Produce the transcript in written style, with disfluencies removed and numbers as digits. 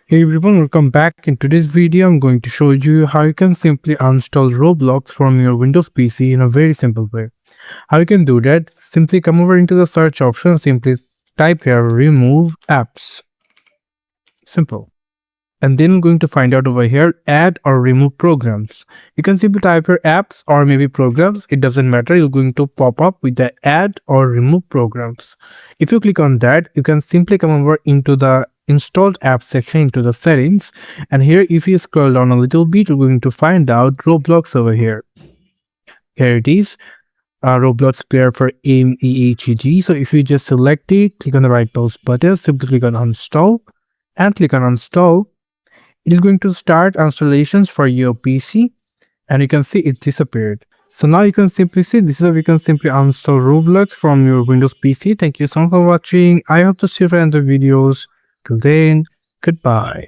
Hey everyone, welcome back. In today's video, I'm going to show you how you can simply uninstall Roblox from your Windows PC in a very simple way. How you can do that? Simply come over into the search option, simply type here remove apps. Simple. And then I'm going to find out over here add or remove programs. You can simply type here apps or maybe programs. It doesn't matter. You're going to pop up with the add or remove programs. If you click on that, you can simply come over into the installed app section into the settings. And here, if you scroll down a little bit, you're going to find out Roblox over here. Here it is. Roblox player for MEHG. So if you just select it, click on the right mouse button, simply click on uninstall and click on uninstall. It is going to start installations for your PC, and you can see it disappeared. So now you can simply see this is how you can simply uninstall Roblox from your Windows PC. Thank you so much for watching. I hope to see you in the videos. Till then, goodbye.